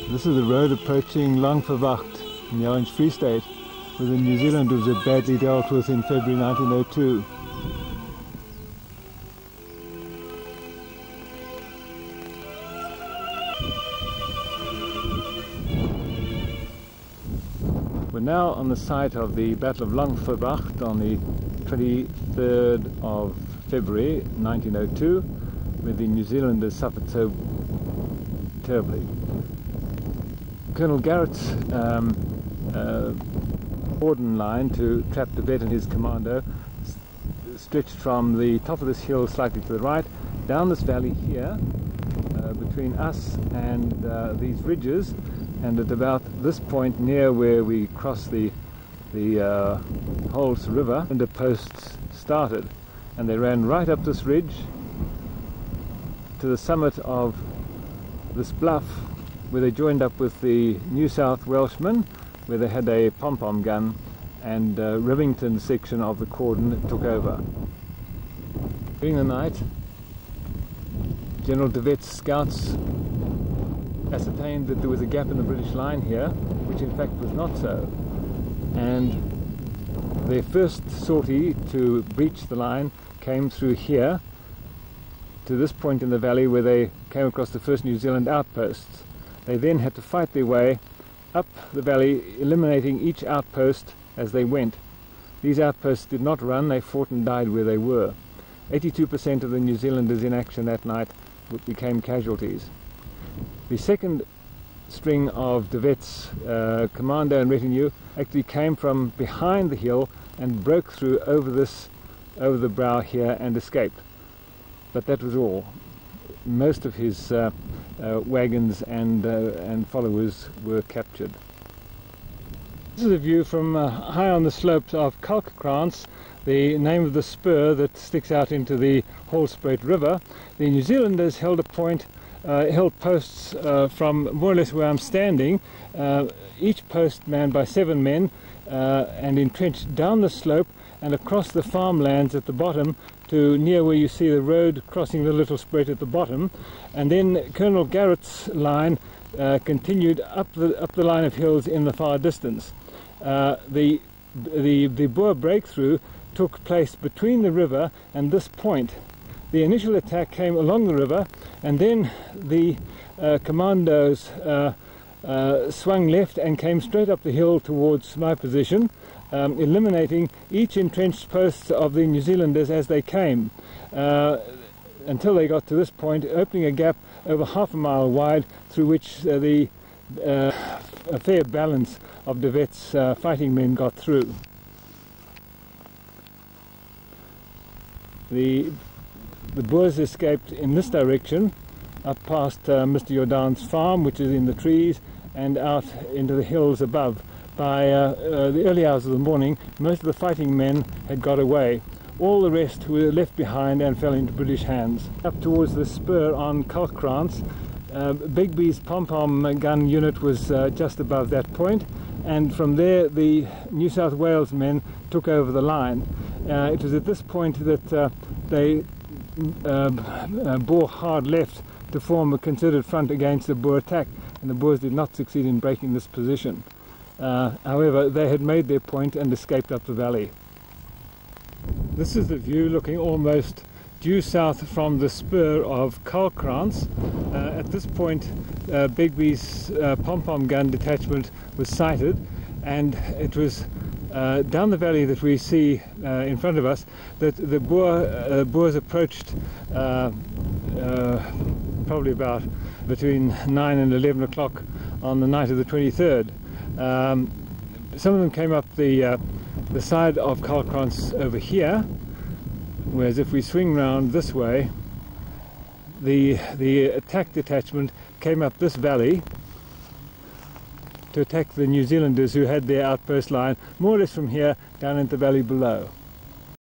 This is the road approaching Langverwacht in the Orange Free State, where the New Zealanders were badly dealt with in February 1902. We're now on the site of the Battle of Langverwacht on the 23rd of February 1902, where the New Zealanders suffered so terribly. Colonel Garrett's Orden line to trap de Wet and his commando stretched from the top of this hill slightly to the right, down this valley here, between us and these ridges, and at about this point near where we cross the Holz River, and the posts started, and they ran right up this ridge to the summit of this bluff, where they joined up with the New South Welshmen, where they had a pom-pom gun, and Rivington section of the cordon took over. During the night, General de Wet's scouts ascertained that there was a gap in the British line here, which in fact was not so, and their first sortie to breach the line came through here to this point in the valley, where they came across the first New Zealand outposts. They then had to fight their way up the valley, eliminating each outpost as they went. These outposts did not run, they fought and died where they were. 82% of the New Zealanders in action that night became casualties. The second string of de Wet's commando and retinue actually came from behind the hill and broke through over the brow here and escaped. But that was all. Most of his wagons and followers were captured. This is a view from high on the slopes of Kalkkrans, the name of the spur that sticks out into the Holspruit River. The New Zealanders held posts from more or less where I'm standing, each post manned by 7 men, and entrenched down the slope and across the farmlands at the bottom to near where you see the road crossing the little spruit at the bottom. And then Colonel Garrett's line continued up the line of hills in the far distance. The Boer breakthrough took place between the river and this point. The initial attack came along the river, and then the commandos swung left and came straight up the hill towards my position, eliminating each entrenched post of the New Zealanders as they came, until they got to this point, opening a gap over half a mile wide, through which a fair balance of de Wet's fighting men got through. The Boers escaped in this direction, up past Mr. Jordaan's farm, which is in the trees, and out into the hills above. By the early hours of the morning, most of the fighting men had got away. All the rest were left behind and fell into British hands. Up towards the spur on Kalkkrans, Begbie's pom-pom gun unit was just above that point, and from there the New South Wales men took over the line. It was at this point that they bore hard left to form a considered front against the Boer attack, and the Boers did not succeed in breaking this position. However, they had made their point and escaped up the valley. This is the view looking almost due south from the spur of Kalkkrans. At this point, Begbie's pom-pom gun detachment was sighted, and it was down the valley that we see in front of us that the Boers approached probably about between 9 and 11 o'clock on the night of the 23rd. Some of them came up the side of Kalkkrans over here, whereas if we swing round this way, the attack detachment came up this valley to attack the New Zealanders, who had their outpost line more or less from here down into the valley below.